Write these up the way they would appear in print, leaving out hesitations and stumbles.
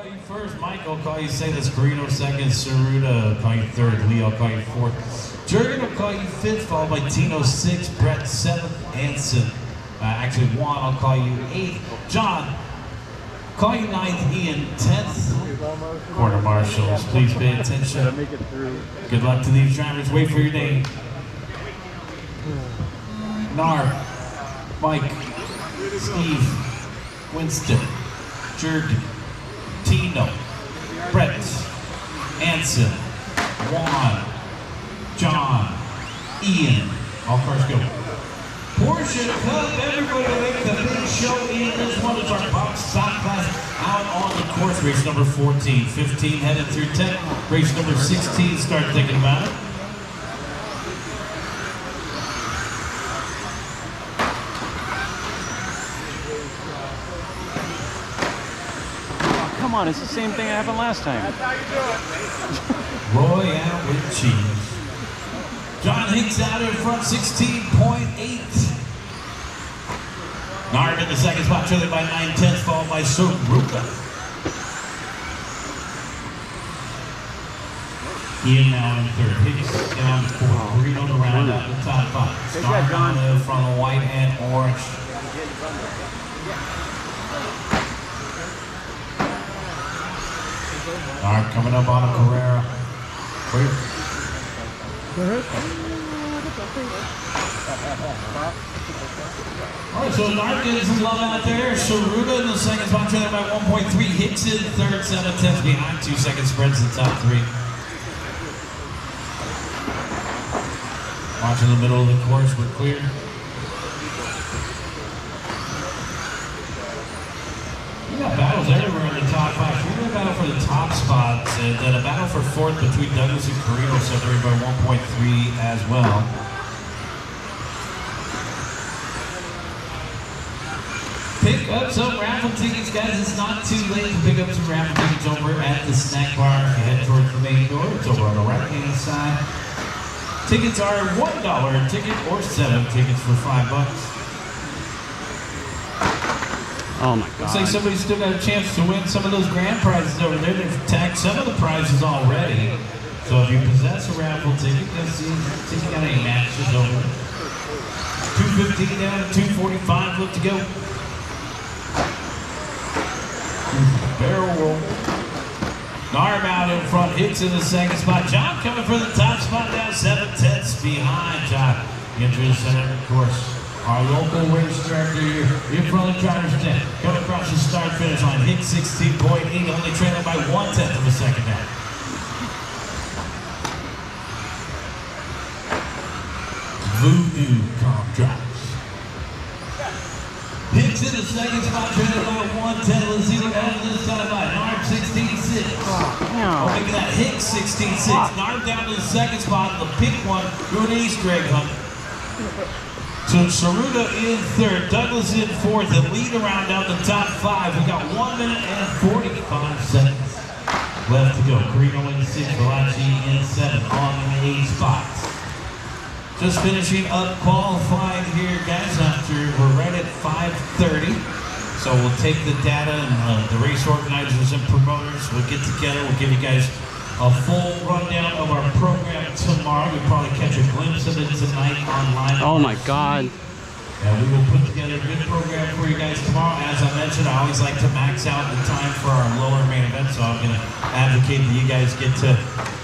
call you first. Mike, I'll call you second. Carino second. Saruda, I'll call you third. Lee, I'll call you fourth. Jurgen, I'll call you fifth, followed by Tino sixth. Brett seventh. Anson, actually Juan, I'll call you eighth. John, call you ninth. Ian 10th. Quarter marshals, please pay attention. Good luck to these drivers. Wait for your name. Nar, Mike, Steve, Winston, Jurgen, Tino, Brett, Anson, Juan, John, Ian. All cars go. Porsche Cup, everybody make the big show in. This one is our box stock class out on the course. Race number 14, 15 headed through 10. Race number 16, start thinking about it. Come on, it's the same thing that happened last time. That's how you do it. Royale with cheese. John Hinks out in front, 16.8. Nard in the second spot, trailing by 9/10, followed by Saruda. Ian now in third. Hicks down fourth. Reno to round out the top five. Star down in front of white and orange. Nard coming up on a Carrera. Alright, so Nard getting some love out there. Saruda in the second spot, trailing by 1.3. Hicks in third, 7/10 behind. 2 second spreads the top three. Watching the middle of the course, we're clear. We got battles everywhere in the top five. We're going to battle for the top spots, and then a battle for fourth between Douglas and Carino, separated by 1.3 as well. Pick up some raffle tickets, guys. It's not too late to pick up some raffle tickets over at the snack bar. If you head towards the main door, it's over on the right-hand side. Tickets are $1 a ticket or 7 tickets for $5. Oh my God. Looks like somebody's still got a chance to win some of those grand prizes over there. They've tagged some of the prizes already. So if you possess a raffle ticket, let's see if you got any matches over. 2:15 down to 2:45 left to go. Barrel roll. Narb out in front, Hicks in the second spot. John coming for the top spot now, 7/10 behind John. Into the center of the course. Our local race director here in front of the driver's tent. Coming across the start finish line. Hicks 16.8, only trailing by 1/10 of a second now. Voodoo Comp drives. Hicks in the second spot, trailing by 1/10. Let's see what happens this side by. Narb 16.6. Oh, look at that. Hicks 16.6. Narb down to the second spot. The pink one doing an Easter egg hunt. So Saruda in third, Douglas in fourth, and lead around out the top five. We got 1 minute and 45 seconds left to go. Carino in sixth, Valachi in seventh, on the 8 spots. Just finishing up qualifying here, guys, after we're right at 5:30. So we'll take the data and the race organizers and promoters. We'll get together, we'll give you guys a full rundown of our program tomorrow. We'll probably catch a glimpse of it tonight online. Oh my God. And we will put together a good program for you guys tomorrow. As I mentioned, I always like to max out the time for our lower main event, so I'm going to advocate that you guys get to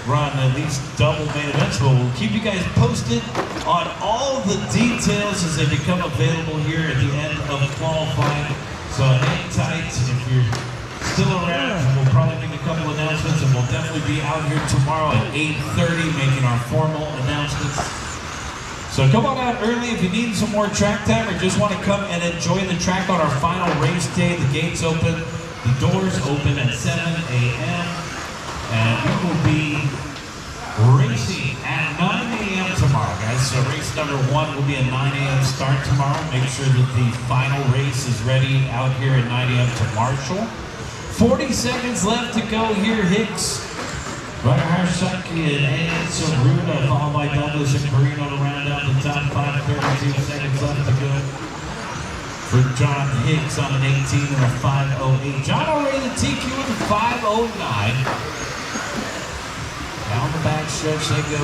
run at least double main events. But we'll keep you guys posted on all the details as they become available here at the end of qualifying. So hang tight. If you're still around, we'll probably make a couple announcements, and we'll definitely be out here tomorrow at 8:30 making our formal announcements. So come on out early if you need some more track time or just want to come and enjoy the track on our final race day. The gates open, the doors open at 7 a.m. and we will be racing at 9 a.m. tomorrow, guys. So race number 1 will be a 9 a.m. start tomorrow. Make sure that the final race is ready out here at 9 a.m. to Marshall. 40 seconds left to go here. Hicks, Bayshore, and Saruda, followed by Douglas and Carino to round out the top 5. 32 seconds left to go for John Hicks on an 18 and a 5:08. John already the TQ in the 5:09. Down the back stretch they go.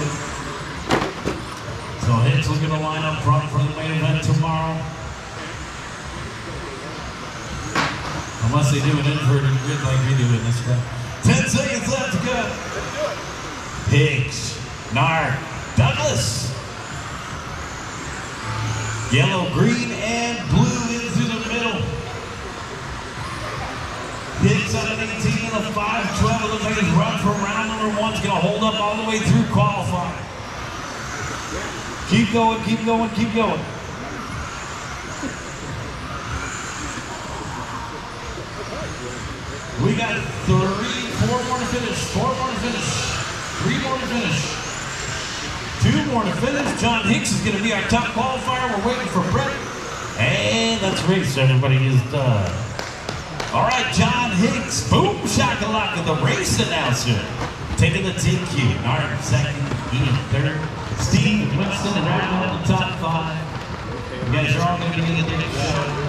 So Hicks looking to line up front for the main event tomorrow. Unless they do an inverted grid like we do in this one. 10 seconds left to go. Hicks, Nard, Douglas. Yellow, green, and blue into the middle. Hicks on an 18 and a 5:12. It looks like his run from round number 1 is going to hold up all the way through qualifying. Keep going, keep going, keep going. We got 4 more to finish, 4 more to finish, 3 more to finish, 2 more to finish. John Hicks is going to be our top qualifier. We're waiting for Brett. And let's race. Everybody is done. All right, John Hicks, boom shakalaka, the race announcer. Taking the TQ. Nard second, Ian third. Steve Winston and Redwood in the top 5. You guys are all going to be in the show.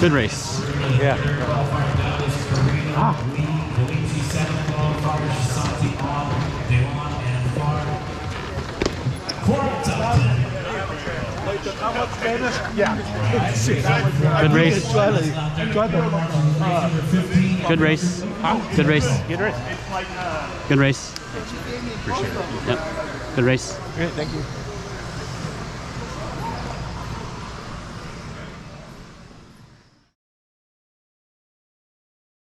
Good race. Yeah. Good race. Good race. Good race. Good race. Good race. Appreciate it. Yep. Good race. Great, thank you.